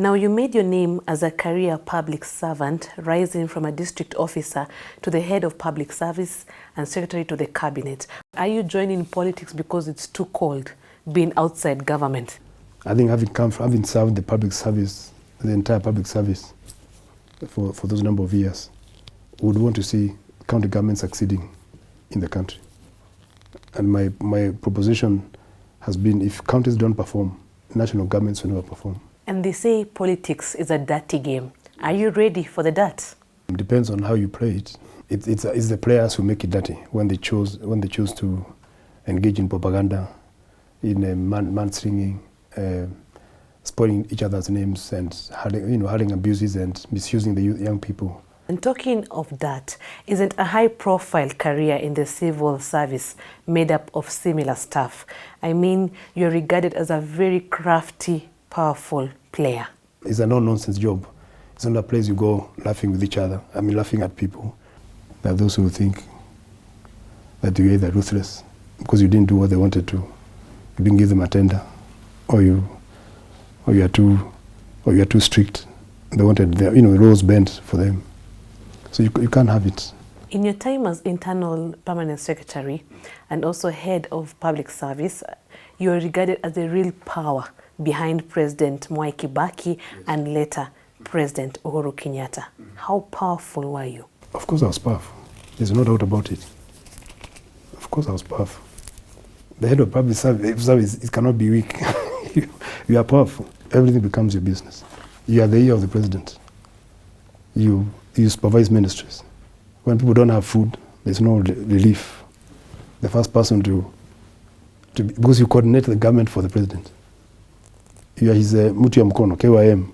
Now, you made your name as a career public servant, rising from a district officer to the head of public service and secretary to the cabinet. Are you joining politics because it's too cold, being outside government? I think having served the public service, the entire public service, for those number of years, we would want to see county government succeeding in the country. And my proposition has been, if counties don't perform, national governments will never perform. And they say politics is a dirty game. Are you ready for the dirt? It depends on how you play it. It's the players who make it dirty when they choose to engage in propaganda, in mudslinging, spoiling each other's names, and having abuses and misusing the young people. And talking of that, isn't a high-profile career in the civil service made up of similar stuff? I mean, you're regarded as a very crafty, powerful player. It's a no-nonsense job. It's not a place you go laughing with each other. I mean, laughing at people. There are those who think that you're either ruthless because you didn't do what they wanted to. You didn't give them a tender, or you are too strict. They wanted the rules bent for them. So you can't have it. In your time as internal permanent secretary and also head of public service, you are regarded as the real power behind President Mwai Kibaki and later President Uhuru Kenyatta. How powerful were you? Of course I was powerful. There's no doubt about it. Of course I was powerful. The head of public service, it cannot be weak. You are powerful. Everything becomes your business. You are the ear of the president. You supervise ministries. When people don't have food, there's no relief. The first person because you coordinate the government for the president. You are his muti ya mkono, KYM.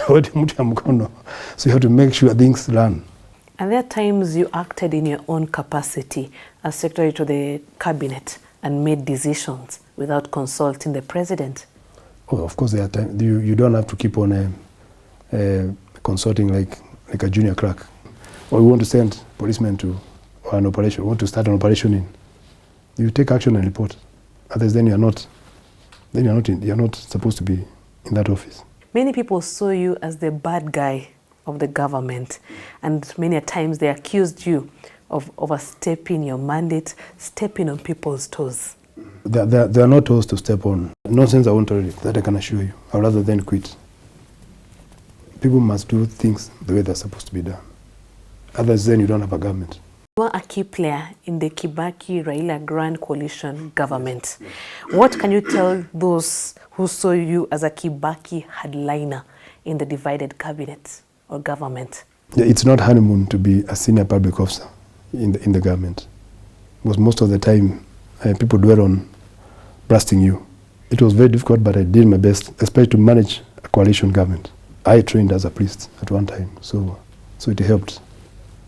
Muti ya mkono. So you have to make sure things run. And there are times you acted in your own capacity as secretary to the cabinet and made decisions without consulting the president. Oh, of course there are times. You don't have to keep on consulting like a junior clerk. Or you want to send policemen to an operation, want to start an operation in. You take action and report. Otherwise, then you're not supposed to be in that office. Many people saw you as the bad guy of the government, and many times they accused you of overstepping your mandate, stepping on people's toes. There are no toes to step on. Nonsense I won't tolerate, that I can assure you. I'd rather than quit. People must do things the way they're supposed to be done. Otherwise, then you don't have a government. You are a key player in the Kibaki-Raila Grand Coalition government. What can you tell those who saw you as a Kibaki hardliner in the divided cabinet or government? Yeah, it's not honeymoon to be a senior public officer in the government. Because most of the time, people dwell on blasting you. It was very difficult, but I did my best, especially to manage a coalition government. I trained as a priest at one time, so it helped.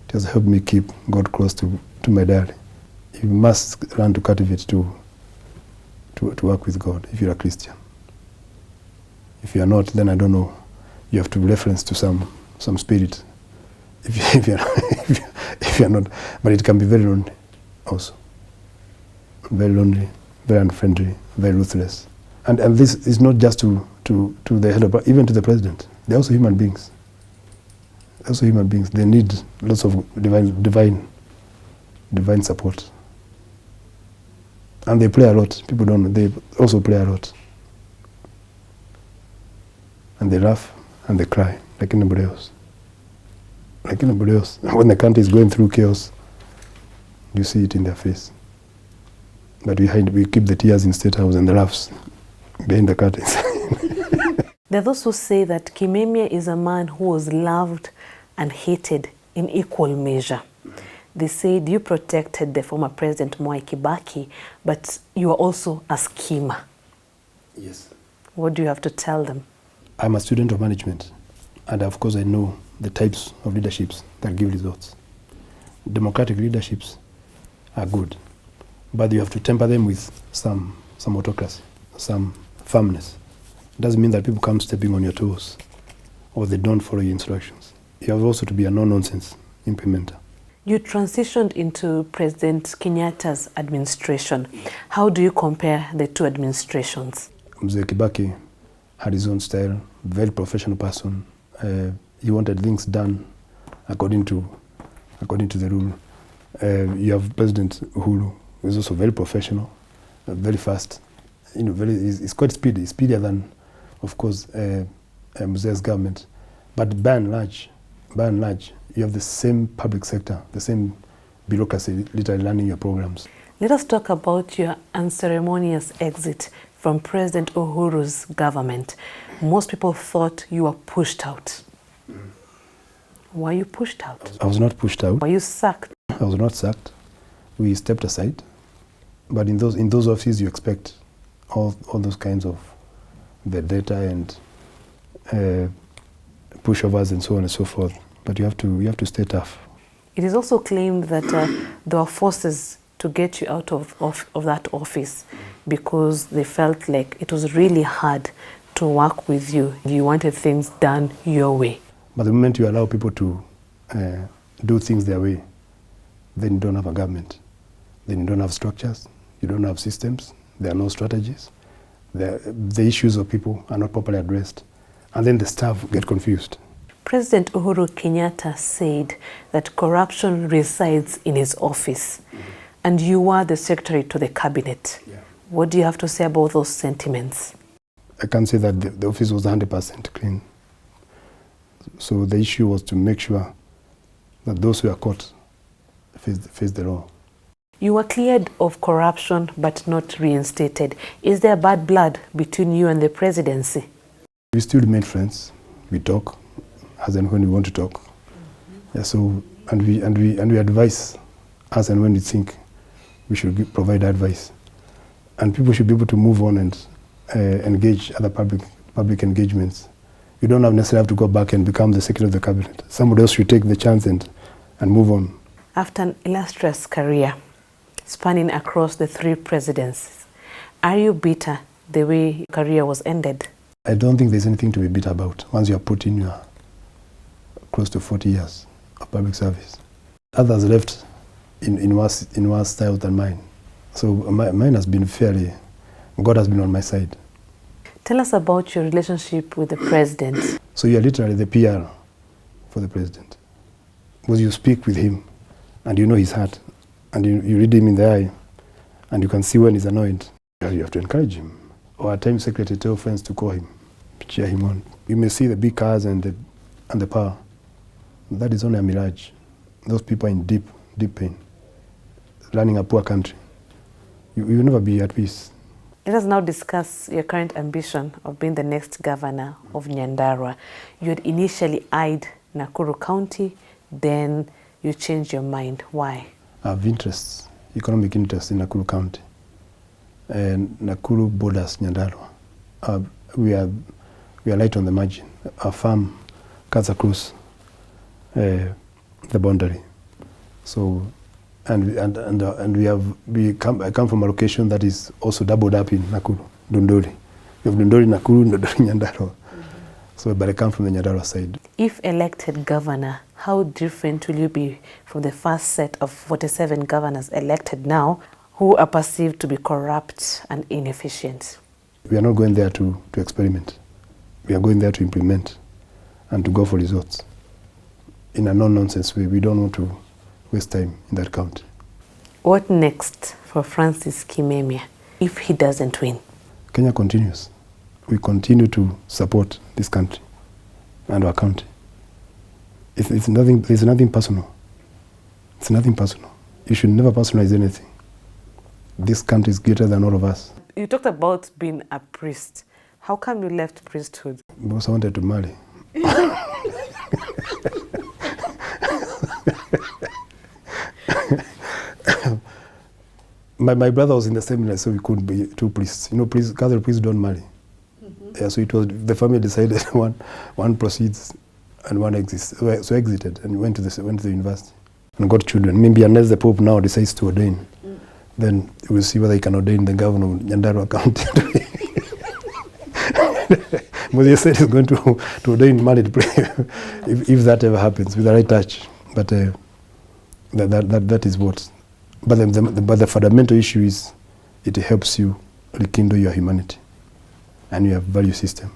It has helped me keep God close to my diary. You must learn to cultivate to work with God if you're a Christian. If you are not, then I don't know. You have to reference to some spirit. If you're not, but it can be very lonely also. Very lonely, very unfriendly, very ruthless. And this is not just to the head of, even to the president. They're also human beings. They need lots of divine support. And they play a lot. People don't know. They also play a lot. And they laugh and they cry like anybody else. Like anybody else. When the country is going through chaos, you see it in their face. But we keep the tears in State House and the laughs behind the curtains. There are those who say that Kimemia is a man who was loved and hated in equal measure. They said you protected the former President Mwai Kibaki, but you are also a schemer. Yes. What do you have to tell them? I'm a student of management, and of course I know the types of leaderships that give results. Democratic leaderships are good, but you have to temper them with some autocracy, some firmness. It doesn't mean that people come stepping on your toes or they don't follow your instructions. You have also to be a no-nonsense implementer. You transitioned into President Kenyatta's administration. How do you compare the two administrations? Mzee Kibaki had his own style, very professional person. He wanted things done according to the rule. You have President Uhuru, who is also very professional, very fast. He's quite speedy, speedier than, of course, Muzee's government. But by and large, you have the same public sector, the same bureaucracy, literally running your programs. Let us talk about your unceremonious exit from President Uhuru's government. Most people thought you were pushed out. Were you pushed out? I was not pushed out. Were you sacked? I was not sacked. We stepped aside. But in those offices, you expect all those kinds of the data and pushovers and so on and so forth. But you have to stay tough. It is also claimed that there were forces to get you out of that office because they felt like it was really hard to work with you. You wanted things done your way. But the moment you allow people to do things their way, then you don't have a government. Then you don't have structures, you don't have systems, there are no strategies. The issues of people are not properly addressed. And then the staff get confused. President Uhuru Kenyatta said that corruption resides in his office. And you were the secretary to the cabinet. Yeah. What do you have to say about those sentiments? I can't say that the office was 100% clean. So the issue was to make sure that those who are caught face the law. You were cleared of corruption but not reinstated. Is there bad blood between you and the presidency? We still remain friends. We talk as and when we want to talk. Yeah, so and we advise as and when we think we should provide advice. And people should be able to move on and engage other public engagements. You don't necessarily have to go back and become the secretary of the cabinet. Somebody else should take the chance and move on. After an illustrious career spanning across the 3 presidencies, are you bitter the way your career was ended? I don't think there's anything to be bitter about once you are put in your close to 40 years of public service. Others left in worse style than mine. So mine has been fairly, God has been on my side. Tell us about your relationship with the president. So you are literally the PR for the president. Because you speak with him and you know his heart and you read him in the eye and you can see when he's annoyed. You have to encourage him. Or at times secretary tell friends to call him, cheer him on. You may see the big cars and the power. That is only a mirage. Those people are in deep pain. Running a poor country. You will never be at peace. Let us now discuss your current ambition of being the next governor of Nyandarua. You had initially eyed Nakuru County, then you changed your mind. Why? I have interests, economic interests in Nakuru County. And Nakuru borders Nyandarua. We are light on the margin. Our farm cuts across the boundary. So, I come from a location that is also doubled up in Nakuru, Dundori. You have Dundori, Nakuru, Dundori, Nyandarua. So, but I come from the Nyandarua side. If elected governor, how different will you be from the first set of 47 governors elected now who are perceived to be corrupt and inefficient? We are not going there to experiment. We are going there to implement and to go for results in a no-nonsense way. We don't want to waste time in that county. What next for Francis Kimemia if he doesn't win? Kenya continues. We continue to support this country and our county. It's nothing personal. It's nothing personal. You should never personalize anything. This country is greater than all of us. You talked about being a priest. How come you left priesthood? Because I wanted to marry. My brother was in the seminary, so we couldn't be 2 priests. You know, Catholic priests don't marry. Yeah, so it was the family decided one proceeds and one exits. So exited and went to the university and got children. Maybe unless the Pope now decides to ordain, then we'll see whether he can ordain the governor of Nyandarua County. But he said he's going to ordain married if that ever happens with the right touch. But that is what. But the fundamental issue is it helps you rekindle your humanity and your value system.